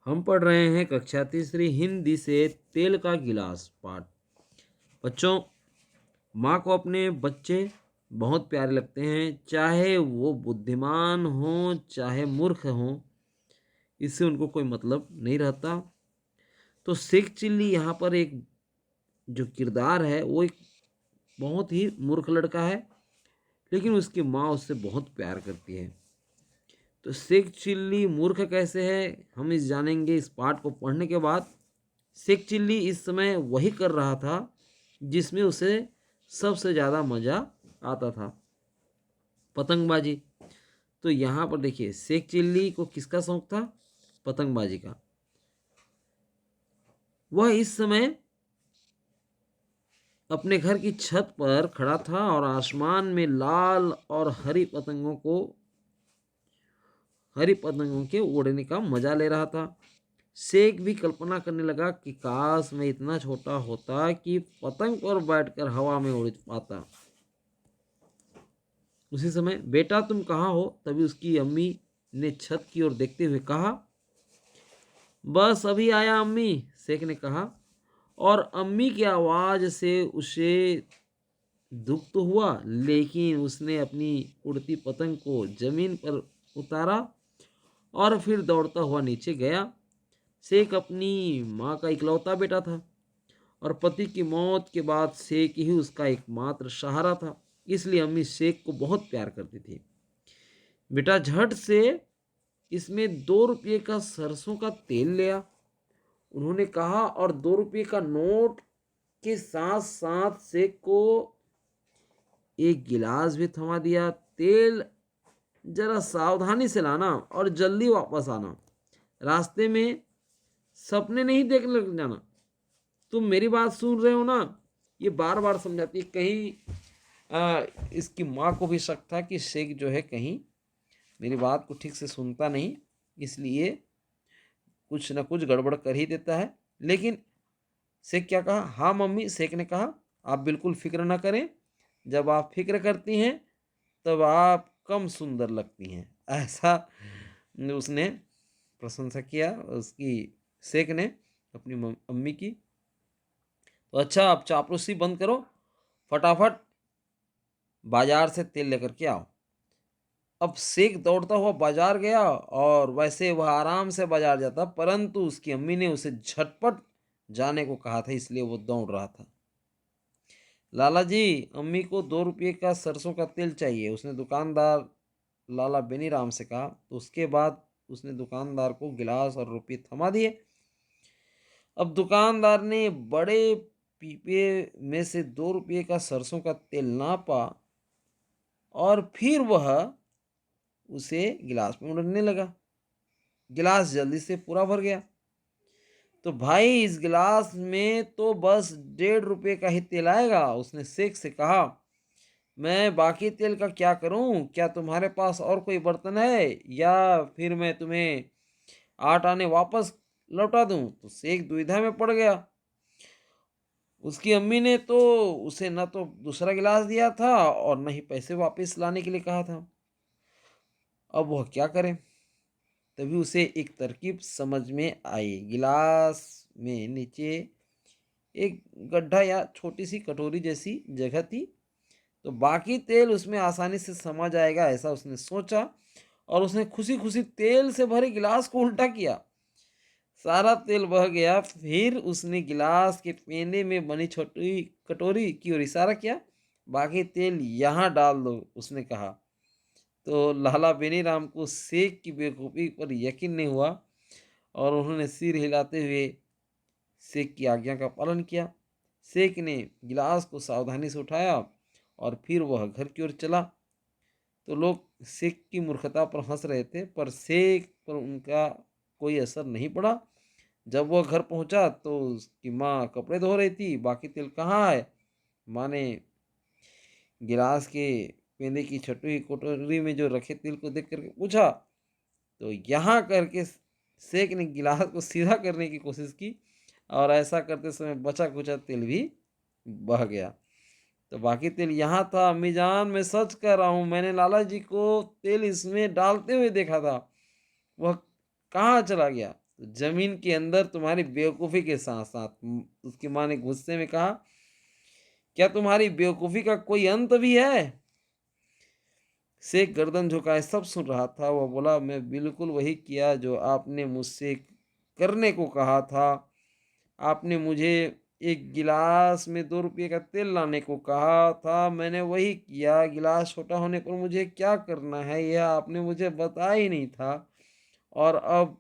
हम पढ़ रहे हैं कक्षा तीसरी हिंदी से तेल का गिलास पाठ। बच्चों, माँ को अपने बच्चे बहुत प्यारे लगते हैं, चाहे वो बुद्धिमान हो चाहे मूर्ख हो, इससे उनको कोई मतलब नहीं रहता। तो शेख चिल्ली यहाँ पर एक जो किरदार है वो एक बहुत ही मूर्ख लड़का है, लेकिन उसकी माँ उससे बहुत प्यार करती है। तो शेख चिल्ली मूर्ख कैसे है, हम इस जानेंगे इस पाठ को पढ़ने के बाद। शेख चिल्ली इस समय वही कर रहा था जिसमें उसे सबसे ज़्यादा मज़ा आता था, पतंगबाजी। तो यहाँ पर देखिए, शेख चिल्ली को किसका शौक था? पतंगबाजी का। वह इस समय अपने घर की छत पर खड़ा था और आसमान में लाल और हरी पतंगों के उड़ने का मजा ले रहा था। शेख भी कल्पना करने लगा कि काश मैं इतना छोटा होता कि पतंग पर बैठकर हवा में उड़ पाता। उसी समय, बेटा तुम कहाँ हो? तभी उसकी अम्मी ने छत की ओर देखते हुए कहा। बस अभी आया अम्मी, शेख ने कहा। और अम्मी की आवाज से उसे दुख तो हुआ, लेकिन उसने अपनी उड़ती पतंग को जमीन पर उतारा और फिर दौड़ता हुआ नीचे गया। शेख अपनी माँ का इकलौता बेटा था और पति की मौत के बाद शेख ही उसका एकमात्र सहारा था, इसलिए अम्मी शेख को बहुत प्यार करती थी। बेटा झट से इसमें 2 रुपये का सरसों का तेल ले आ, उन्होंने कहा, और 2 रुपये का नोट के साथ साथ शेख को एक गिलास भी थमा दिया। तेल जरा सावधानी से लाना और जल्दी वापस आना, रास्ते में सपने नहीं देखने लग जाना। तुम मेरी बात सुन रहे हो ना? ये बार बार समझाती है। कहीं इसकी माँ को भी शक था कि शेख जो है कहीं मेरी बात को ठीक से सुनता नहीं, इसलिए कुछ न कुछ गड़बड़ कर ही देता है। लेकिन शेख क्या कहा? हाँ मम्मी, शेख ने कहा, आप बिल्कुल फिक्र न करें। जब आप फिक्र करती हैं तब आप कम सुंदर लगती हैं। ऐसा उसने प्रशंसा किया उसकी, शेख ने, अपनी अम्मी की। तो अच्छा, अब चापलूसी बंद करो, फटाफट बाजार से तेल लेकर के आओ। अब शेख दौड़ता हुआ बाजार गया, और वैसे वह आराम से बाजार जाता, परंतु उसकी अम्मी ने उसे झटपट जाने को कहा था, इसलिए वो दौड़ रहा था। लाला जी, अम्मी को 2 रुपये का सरसों का तेल चाहिए, उसने दुकानदार लाला बेनीराम से कहा। तो उसके बाद उसने दुकानदार को गिलास और रुपये थमा दिए। अब दुकानदार ने बड़े पीपे में से 2 रुपये का सरसों का तेल नापा और फिर वह उसे गिलास में उड़ने लगा। गिलास जल्दी से पूरा भर गया। तो भाई, इस गिलास में तो बस 1.5 रुपये का ही तेल आएगा, उसने शेख से कहा। मैं बाकी तेल का क्या करूं? क्या तुम्हारे पास और कोई बर्तन है, या फिर मैं तुम्हें 8 आने वापस लौटा दूं? तो शेख दुविधा में पड़ गया। उसकी अम्मी ने तो उसे न तो दूसरा गिलास दिया था और न ही पैसे वापस लाने के लिए कहा था। अब वह क्या करे? तभी उसे एक तरकीब समझ में आई। गिलास में नीचे एक गड्ढा या छोटी सी कटोरी जैसी जगह थी, तो बाकी तेल उसमें आसानी से समा जाएगा, ऐसा उसने सोचा। और उसने खुशी खुशी तेल से भरे गिलास को उल्टा किया। सारा तेल बह गया। फिर उसने गिलास के पेंदे में बनी छोटी कटोरी की ओर इशारा किया। बाकी तेल यहाँ डाल दो, उसने कहा। तो लाला बेनीराम को शेख की बेवकूफ़ी पर यकीन नहीं हुआ, और उन्होंने सिर हिलाते हुए शेख की आज्ञा का पालन किया। शेख ने गिलास को सावधानी से उठाया और फिर वह घर की ओर चला। तो लोग शेख की मूर्खता पर हंस रहे थे, पर शेख पर उनका कोई असर नहीं पड़ा। जब वह घर पहुंचा तो उसकी माँ कपड़े धो रही थी। बाकी तेल कहाँ है? माँ ने गिलास के पेंदे की छोटी कटोरी में जो रखे तेल को देख करके पूछा। तो यहाँ करके शेख ने गिलास को सीधा करने की कोशिश की, और ऐसा करते समय बचा कुचा तेल भी बह गया। तो बाकी तेल यहाँ था। अम्मी जान, मैं सच कह रहा हूँ, मैंने लाला जी को तेल इसमें डालते हुए देखा था। वह कहाँ चला गया? तो जमीन के अंदर तुम्हारी बेवकूफ़ी के साथ साथ उसकी माँ ने गुस्से में कहा, क्या तुम्हारी बेवकूफ़ी का कोई अंत भी है? शेख गर्दन झुकाए सब सुन रहा था। वह बोला, मैं बिल्कुल वही किया जो आपने मुझसे करने को कहा था। आपने मुझे एक गिलास में 2 रुपये का तेल लाने को कहा था, मैंने वही किया। गिलास छोटा होने पर मुझे क्या करना है यह आपने मुझे बताया ही नहीं था, और अब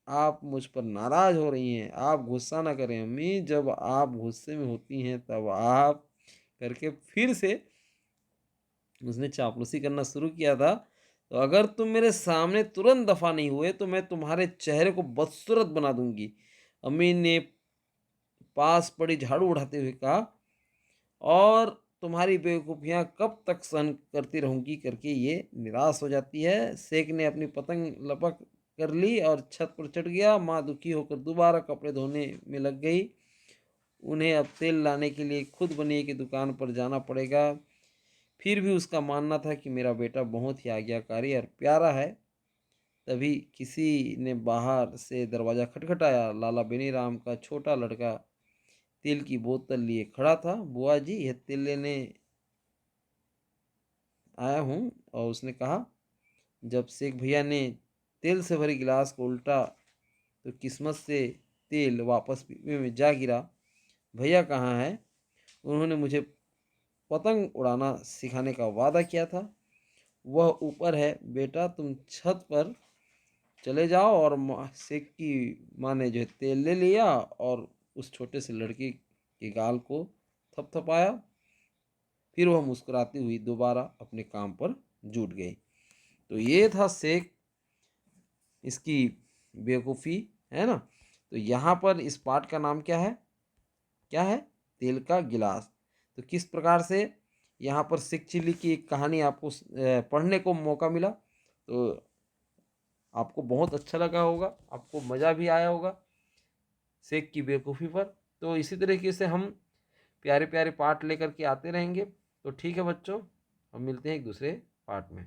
आप मुझ पर नाराज़ हो रही हैं। आप गुस्सा ना करें अम्मी, जब आप गुस्से में होती हैं तब आप करके फिर से उसने चापलूसी करना शुरू किया था। तो अगर तुम मेरे सामने तुरंत दफ़ा नहीं हुए तो मैं तुम्हारे चेहरे को बदसूरत बना दूंगी। अम्मी ने पास पड़ी झाड़ू उठाते हुए कहा, और तुम्हारी बेवकूफ़ियाँ कब तक सहन करती रहूँगी करके ये निराश हो जाती है। शेख ने अपनी पतंग लपक कर ली और छत पर चढ़ गया। माँ दुखी होकर दोबारा कपड़े धोने में लग गई। उन्हें अब तेल लाने के लिए खुद बनिए की दुकान पर जाना पड़ेगा। फिर भी उसका मानना था कि मेरा बेटा बहुत ही आज्ञाकारी और प्यारा है। तभी किसी ने बाहर से दरवाज़ा खटखटाया। लाला बेनीराम का छोटा लड़का तेल की बोतल लिए खड़ा था। बुआ जी, यह तेल लेने आया हूँ। और उसने कहा। जब शेख भैया ने तेल से भरी गिलास को उल्टा तो किस्मत से तेल वापस पीपे में जा गिरा। भैया कहाँ है? उन्होंने मुझे पतंग उड़ाना सिखाने का वादा किया था। वह ऊपर है। बेटा तुम छत पर चले जाओ। और शेख की माँ ने जो है तेल ले लिया और उस छोटे से लड़के के गाल को थपथपाया। फिर वह मुस्कुराती हुई दोबारा अपने काम पर जुट गई। तो ये था शेख, इसकी बेवकूफ़ी, है ना। तो यहाँ पर इस पाठ का नाम क्या है? क्या है? तेल का गिलास। तो किस प्रकार से यहाँ पर शेख चिल्ली की एक कहानी आपको पढ़ने को मौका मिला। तो आपको बहुत अच्छा लगा होगा, आपको मज़ा भी आया होगा शेख की बेवकूफ़ी पर। तो इसी तरीके से हम प्यारे प्यारे पाठ लेकर के आते रहेंगे। तो ठीक है बच्चों, हम मिलते हैं एक दूसरे पाठ में।